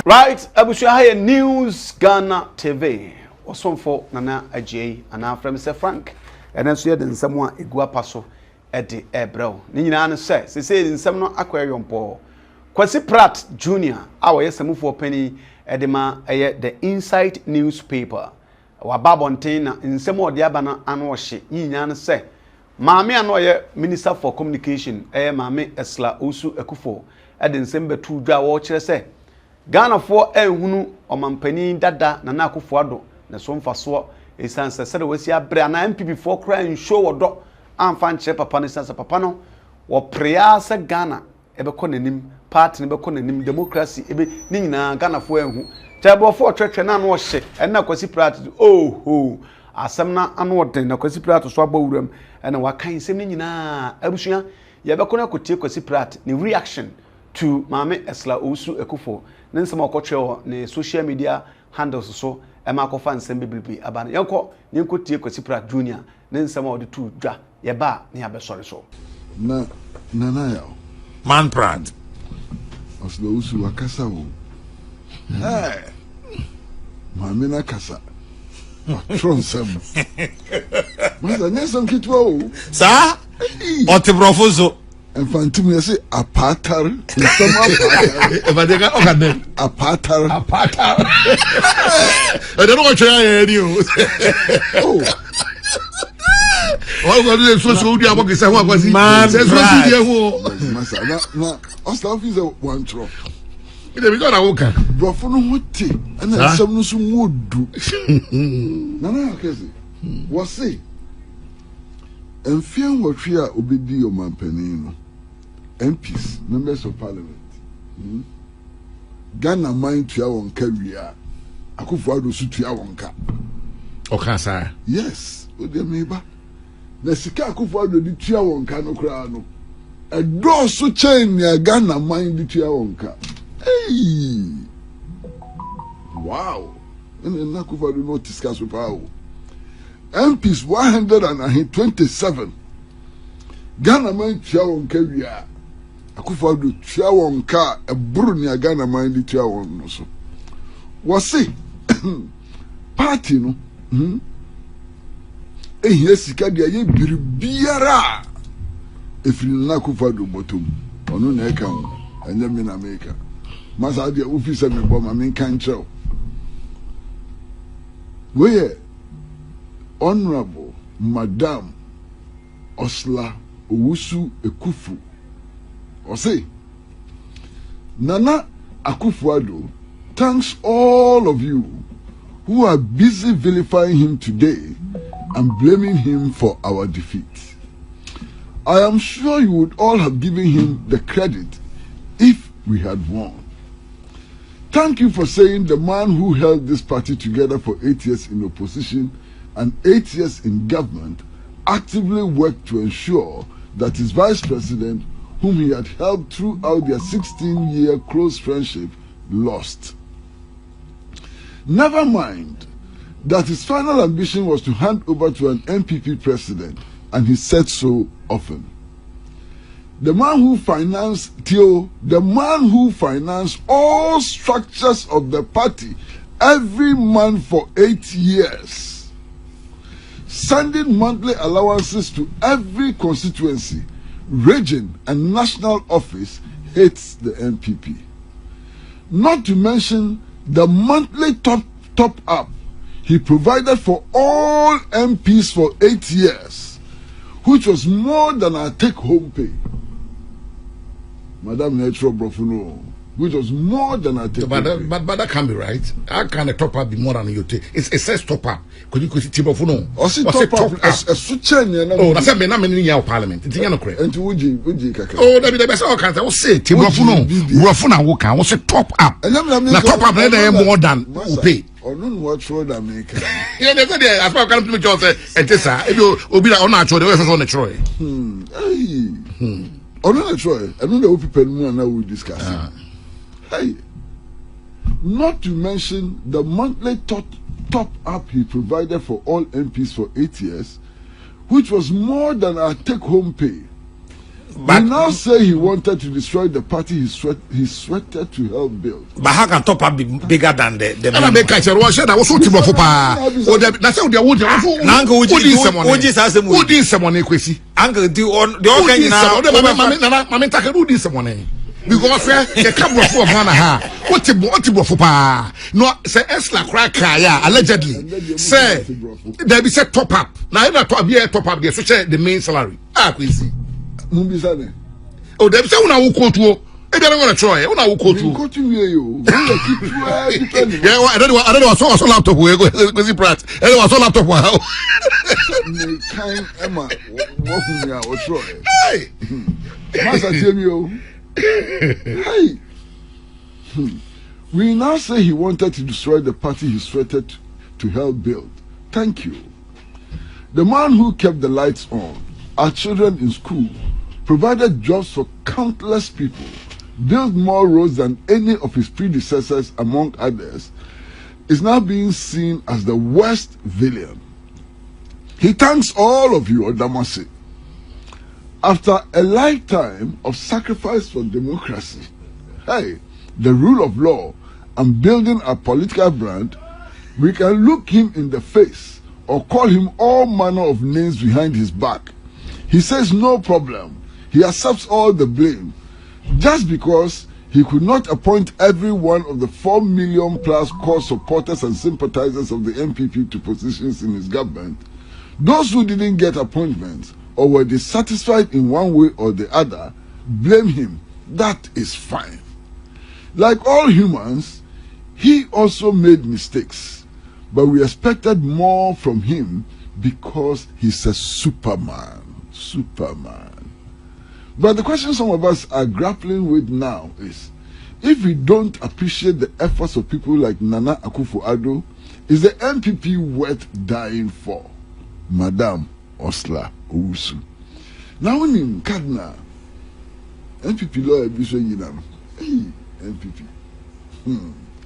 Right, Abushaya News Ghana TV. Osom for Nana Ajay and our friend Mr. Frank. And then so then someone Igua Paso at the Ebro. Nina says, they say in some aquarium poor. k.Pratt Jr. Our SMU for penny edema the Inside newspaper. Our Babontina in some more diabana and wash it. Yin say, Mammy and Minister for Communication, Mammy Ursula Owusu Akuffo, at the December 2 watcher say. Ghana for hunu omampani dada na Akuffo Addo na so mfaso esanse se de wasi abre na MPP for cry show wodo amfa nche papa no sanse papa no wo prea se Ghana ebekọ nanim party ne bekọ nanim democracy ebe ni nyina Ghana for hu table for twetwe na no hye na k.Pratt oh asem na anu oden na k.Pratt so abawuram na wakan sem ni nyina abusua ye bekọ na kotie k.Pratt ni reaction to Mame Ursula Owusu Akuffo nsem akotwe ne social media handles so ema akofa nsem bebrebe aba yenko tie k.Pratt Jr ne nsem odi tu dwa ye ba ne abesore so na ya man Pratt Ursula Owusu akasa wo Mame na kasa tronsem masa nesem kitwa wo sa otibrofo Infantum you say apartar apartar I don't know what you oh what do you so do about this one was man say so do you masa na Ursula is one drop we gonna walk brofo no hote na nsem no so modu na akese wo say emfian wotwe a obedi o mampanin no MPs, members of parliament. Ghana mind to our career. Akuffo Addo su to our nka. Okay, sir. Yes, o de meba. Na sika Akuffo Addo di to our nka no kra no. A door so chain ya Ghana mind di to our nka. Hey. Wow. And Akuffo Addo no discuss with power. MPs 127. Ghana mind to our career. Akuffo Addo tua won ka eburu ne Ghana man di tua won no so wo se party no ehia sika dia ye biribiara efiri na Akuffo Addo botom ono na eka ho anya me na America masa dia officer me bo ma me kan chero we honorable Madam Ursula Owusu Akuffo or say, Nana Akuffo Addo thanks all of you who are busy vilifying him today and blaming him for our defeat. I am sure you would all have given him the credit if we had won. Thank you for saying the man who held this party together for 8 years in opposition and 8 years in government actively worked to ensure that his vice president, whom he had helped throughout their 16-year close friendship, lost. Never mind that his final ambition was to hand over to an MPP president, and he said so often. The man who financed all structures of the party every month for 8 years, sending monthly allowances to every constituency, region and national office, hates the MPP. Not to mention the monthly top up he provided for all MPs for 8 years, which was more than our take-home pay. Madam Natural Brofuno, which was more than our take-home pay. But that can't be right. How can a top up be more than your take? It says top up. Could you see Brofuno? Or see top up as a switching. Oh, that's a many in parliament. It's not correct. And to Uji Kaka. Oh, that be the best. I can say Brofuno. Brofuno will come. What's a top up? Now top up more than pay. Or no, what road I make. Yeah, they said, as far as I come to me, and this, if you will be on our the way on the Troy. On the Troy, I know the people now will discuss. Hey, not to mention the monthly top up he provided for all MPs for 8 years, which was more than our take-home pay. But he now say he wanted to destroy the party he sweated to help build. But how can top up be bigger than the and I make a chair was said I was so timo for pa. Oh, that's how they would Uncle who did someone equity. Uncle do on the organ now. Mamma Takaru did someone. Because the camera for Manaha. What you for pa? No, say Esla crack, allegedly. Say there be set top up. Now, not to be a top up, the main salary. Quincy. Oh, them say una wo quote wo. E dey want to try. Una wo quote wo. Quote you. Yeah, I don't know so laptop we go k.Pratt. I don't know laptop wa. Me kind Emma wo fu me a wo try. Hey. Master tell me hey. We now say he wanted to destroy the party he sweated to help build. Thank you. The man who kept the lights on, our children in school, provided jobs for countless people, built more roads than any of his predecessors, among others, is now being seen as the worst villain. He thanks all of you, Odamasi. After a lifetime of sacrifice for democracy, hey, the rule of law, and building a political brand, we can look him in the face or call him all manner of names behind his back. He says no problem. He accepts all the blame just because he could not appoint every one of the 4 million plus core supporters and sympathizers of the MPP to positions in his government. Those who didn't get appointments or were dissatisfied in one way or the other, blame him. That is fine. Like all humans, he also made mistakes, but we expected more from him because he's a Superman. But the question some of us are grappling with now is, if we don't appreciate the efforts of people like Nana Akuffo Addo, is the MPP worth dying for? Madam Ursula Owusu. Now when in Kadna, MPP lawyer be so hey, MPP.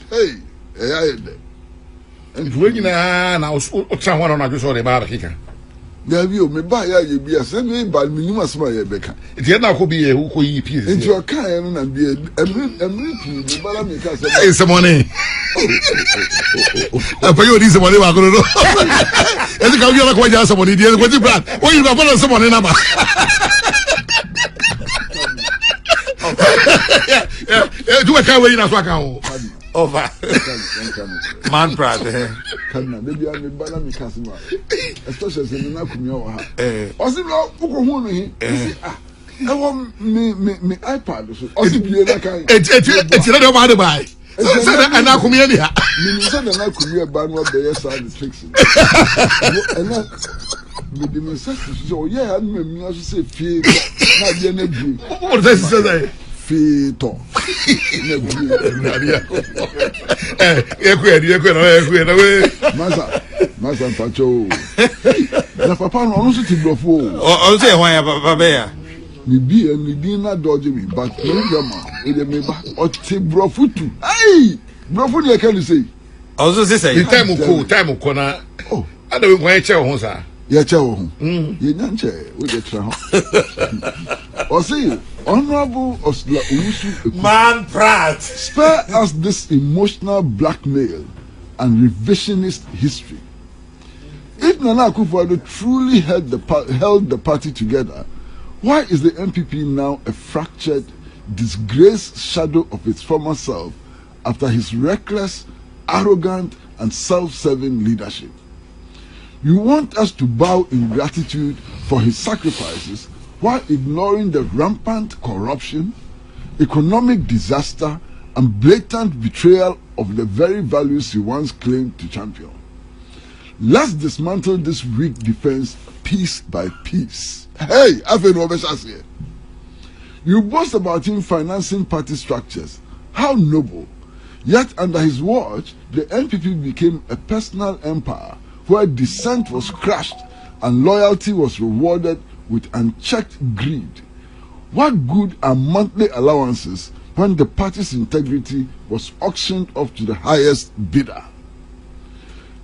Hey, And when you now someone on a just or about a there you may buy you be a semi by minimum small becca. It yet now could be a who peers into a kind and be a some money. I pay you this money. I don't know. And the Gabriel quite just somebody did what you brought. What you got someone in number. Yeah, do a car way in a swag. Over. Man, Pratt. Can maybe I'm a banana customer, especially as in Nakumia. Also, I want me iPad. It's not about to buy. And now come here. Minister and I could be a band what the side is fixing. And then with the necessity, so yeah, I mean, say, fear, not the what does it say? Fito. Masa Pacho. Na papa no no so ti brofo. O say hwan ya papa ya. Me bi na dodge me but no grandma e dey me ba o ti brofo tu. Ai! Brofo dey can say. O so say the time ko na. Oh, ada we hwan che ho sa. Ya che ho. Ye nyanche we dey tra ho. O say Honorable Ursula Owusu, Man Pratt, spare us this emotional blackmail and revisionist history. If Nana Akuffo Addo truly held the party together, why is the MPP now a fractured, disgraced shadow of its former self after his reckless, arrogant, and self-serving leadership? You want us to bow in gratitude for his sacrifices while ignoring the rampant corruption, economic disaster, and blatant betrayal of the very values he once claimed to champion. Let's dismantle this weak defense piece by piece. Hey, here. You boast about him financing party structures. How noble. Yet under his watch, the NPP became a personal empire where dissent was crushed and loyalty was rewarded with unchecked greed. What good are monthly allowances when the party's integrity was auctioned off to the highest bidder?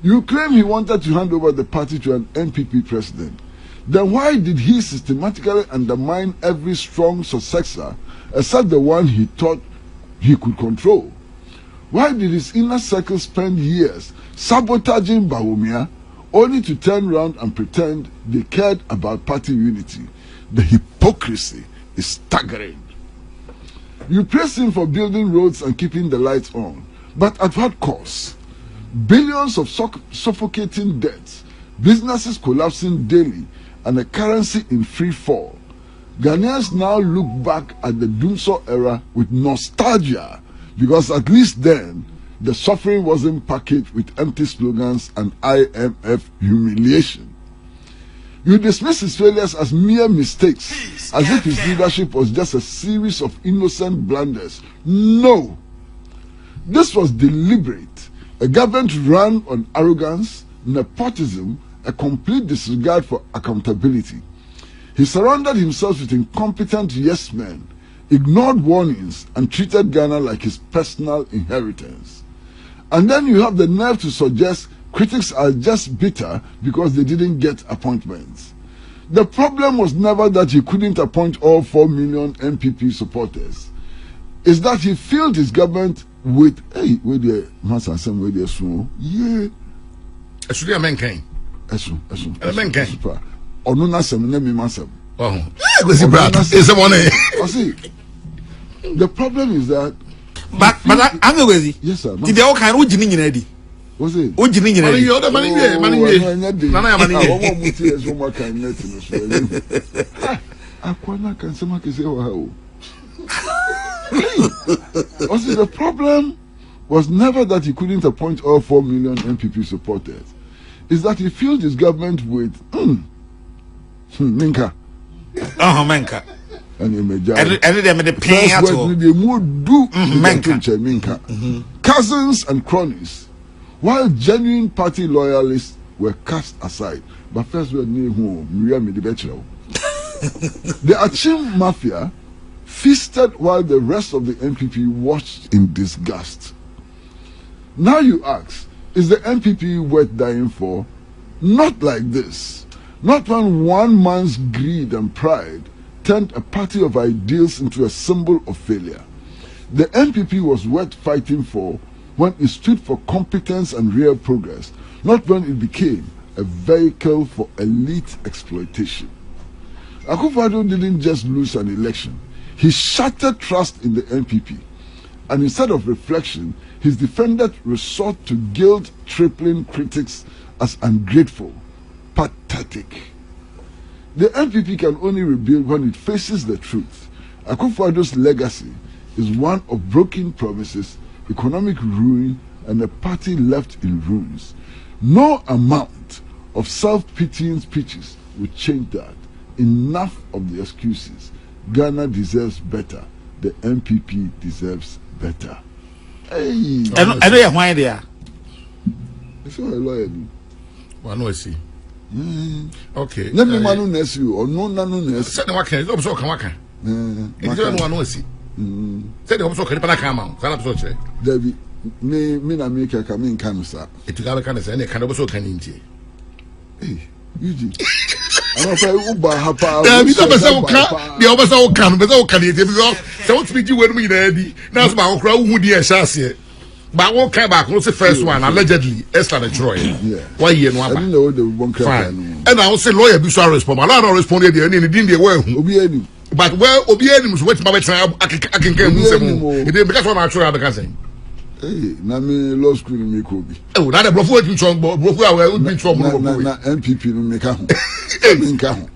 You claim he wanted to hand over the party to an NPP president. then why did he systematically undermine every strong successor except the one he thought he could control? Why did his inner circle spend years sabotaging Bawumia only to turn around and pretend they cared about party unity? The hypocrisy is staggering. You praise him for building roads and keeping the lights on, but at what cost? Billions of suffocating debts, businesses collapsing daily, and a currency in free fall. Ghanaians now look back at the Dumso era with nostalgia, because at least then the suffering wasn't packaged with empty slogans and IMF humiliation. You dismiss his failures as mere mistakes, as if his leadership was just a series of innocent blunders. No! This was deliberate. A government run on arrogance, nepotism, a complete disregard for accountability. He surrounded himself with incompetent yes men, ignored warnings, and treated Ghana like his personal inheritance. And then you have the nerve to suggest critics are just bitter because they didn't get appointments. The problem was never that he couldn't appoint all 4 million MPP supporters. It's that he filled his government with, hey, where the master some where the so yeah. Actually, a man can. Esu. A man can. Onu na sem na me masem. Oh. k.Pratt. Is the one. See, the problem is that. But I'm going. Yes, sir. Did they all kind of Jimmy ready? Was it? Oh, Jimmy ready. You're the money. Also, the problem was never that he couldn't appoint all 4 million MPP supporters. It's that he filled his government with Minka. Minka. And you may Minka. Cousins and cronies, while genuine party loyalists were cast aside. But first, we need the Achim Mafia feasted while the rest of the MPP watched in disgust. Now you ask, is the MPP worth dying for? Not like this. Not when one man's greed and pride turned a party of ideals into a symbol of failure. The MPP was worth fighting for when it stood for competence and real progress, not when it became a vehicle for elite exploitation. Akuffo Addo didn't just lose an election. He shattered trust in the MPP. And instead of reflection, his defenders resort to guilt-tripping critics as ungrateful, pathetic. The MPP can only rebuild when it faces the truth. Akuffo Addo's legacy is one of broken promises, economic ruin, and a party left in ruins. No amount of self-pitying speeches will change that. Enough of the excuses. Ghana deserves better. The MPP deserves better. Hey, I know you're why there. It's not a lawyer. Well, no, I see. Okay. Let me manu ness you or no ness. Said the worker, it's so can. It's not one no see. Said the also can come out. Salah, David, me na make a come in cancer. It took other kinds and can also can in tea. Hey, Eugene. I'm afraid Uba Hapa. The officer can, but all can eat because don't speak you when we ready. That's my crowd who dear chassis. But I won't come back. What's the first one? Allegedly, Esther Troy. Yeah. Why you and one? I didn't know the one fine. And I will say lawyer be sorry respond. I don't respond here. And didn't they well? But well, Obiani was waiting my time. I can get it because what I'm sure I can say. Hey, na me law school in Mikobi. Oh, that a bro in trouble. Bro, I would be trouble. Na MPP no make am.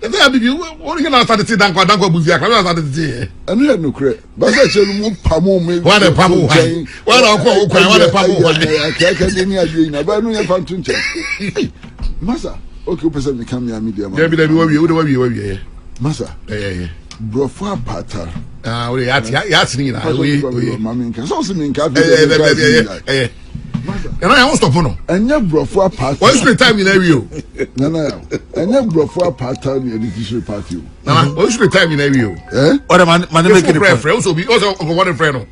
And then you what you start to see danko buzia. I started to see. And you no credit. But I tell you pamo me. What a pamo. What a pamo. I can dey near you na ba no you fan tunche. Masa, okay, person me come here media man. We Masa. Yeah. Brofo apata. We yati na. We maminka. So se minka. And I won't stop no. Enya brofo apata. What's the time in area? No. Enya brofo apata ni edition party. No. What's the time in area? What man make it friend also be also one friend.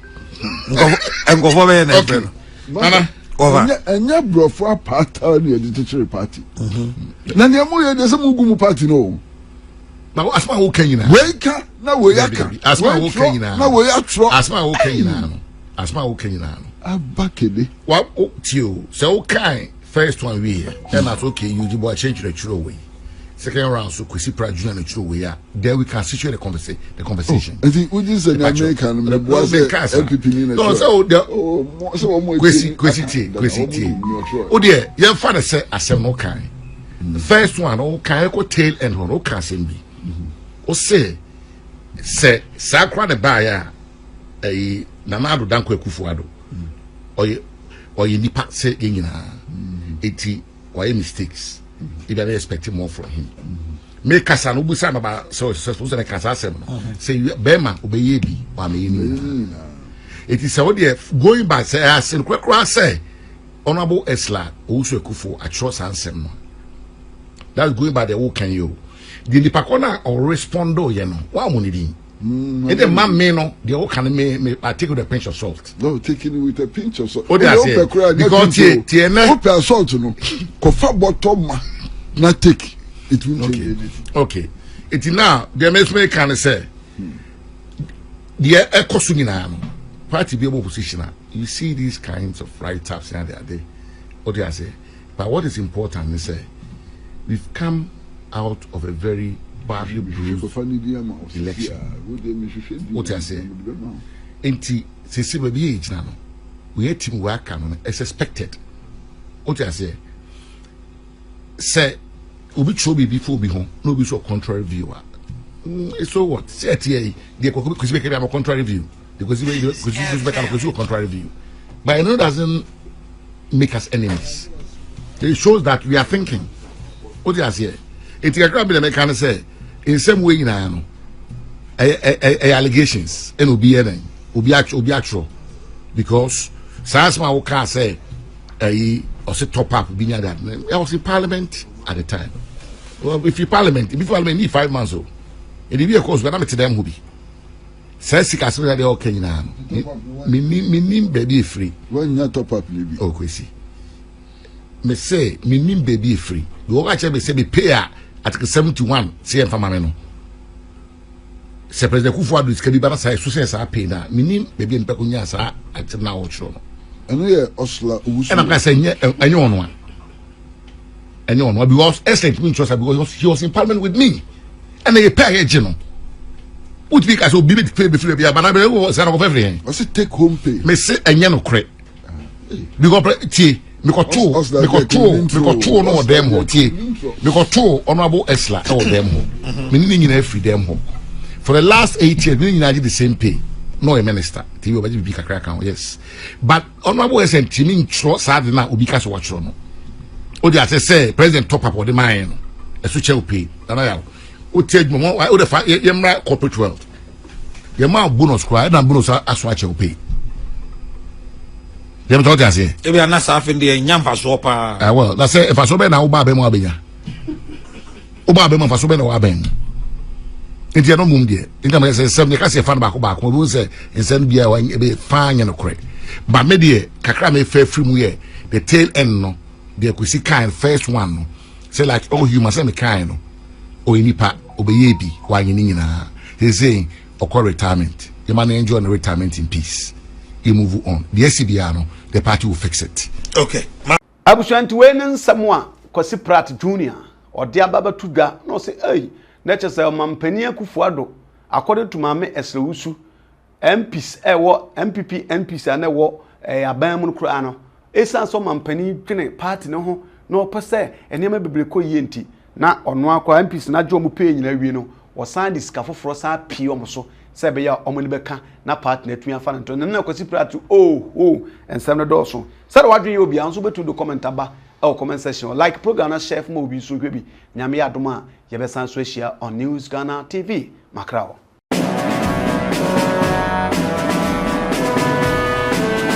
I'm go for me friend. Nana. Enya brofo apata ni edition party. Na ne mo ye de se mugumu party no. Now asma wo kan nyina. Weka na wo yaka. Asma wo kan nyina. Na wo yatro. Asma wo kan nyina no. Asma wo kan nyina no. Abakele. Wa tio. So wo kan first one we here. And that's okay you do boy change the true way. Second round so k.Pratt junior na true way. There we can situate the conversation. I think we just an American me boy MPP ni na. No so the so mo kwesi. O there your father say asem no kan. The first one o kan ko tail end one o kan asem bi. O say sakra the buyer Nana Addo danko Akuffo Addo. Oye nipa say nyina. Eti why mistakes. If I expect more from him. Make us an ubusan about so supposed to make us say Bema obey bi wa me ni. It is how they going back say as in kwekwa say Honorable Ursula Owusu Akuffo across ansem no. That's going by the who can you. The Nipakona or respondo ye no. Wa mo ni din. And the man me no the whole can me I take with a pinch of salt. No, taking it with a pinch of salt. What I say because tie na open salt no. Kofa bottom na take it will change anything. Okay. It now the me can say the ekosu nyina no. Party be able position. You see these kinds of write-ups and they are there. What I say. But what is important is say we've come out of a very badly bruised election. What I say? Enti sisi baby age na no. We had team work on as expected. What I say? Say obi chobi before be home. No be so contrary view. So what? Say here they could be a contrary view. Because we a contrary view. But I know it doesn't make us enemies. It shows that we are thinking. What I say? It's a grab the can say in some way now allegations and will be actual because Sasma can say or say top up being that I was in parliament at the time. Well, if you parliament need 5 months old, it will be of course but I'm to them who be says they all can now. Me baby free. When you top up oh crazy. Me say me baby free. You actually say me pay Article 71 CM famame no. Se President Akuffo Addo is kebi bana say so say sa pay na minim baby npa kunya sa atem na wo chiro no. Eno ye Ursula Owusu. And I say enye ono a. Enye ono because excellent mean trust because he was in parliament with me. And they pay agent no. What be case obi be pay be free be bana be wo say no go everything. I say take home pay. Me say enye no kre. Because tie me ko to no dem ho tie me ko to Honorable Ursula no dem ho me ni nyina free dem ho for the last 8 years me nyina give the same pay no a minister tie obaji bi kakra kan yes but Honorable Ursula timi ntro sad na obi ka so wa tro no o dey say president top up o dey man no eso che pay na ya o tie mo o dey fa yemra corporate world yemma bonus cry na bonus aso a che pay. Dem to just say. E be na sa afin de nyam faso pa. Well, that's say if faso be na wo ba be mo abenya. Wo ba be mo faso be na wo aben. Nti no mum de. Nti ma say sem de ka say fan ba ko wo say ensem bia wa be fan no kore. Ba me de kakra me fa free mu ye. The tail end no. The kwesi kind first one no. Say like oh human say me kind no. O nipa obeye bi wa yin nyina. They saying okọ retirement. The man enjoy the retirement in peace. You move on. The SCBR no, the party will fix it. Okay. Abushanti wenen samwa k.Pratt Junior or dia baba tuga no say hey nature say mampani Akuffo Addo according to Mame Ursula Owusu MPs wo MPP MPs ane wo aban mu kura no esan so mampani twene party no ho no pese enema bebre ko yenti na ono akwa MPs na jo mu pay nyina wi no wo san diskafo sa pie omo so sebe ya omoni beka na part na tuya fa nto na k.Pratt ensem no doso sare wadwen ye obi anso betu do comment aba e comment section like program na chef mo obi so hwebi nyame ya doma ye be san so ahia on News Ghana TV makrao.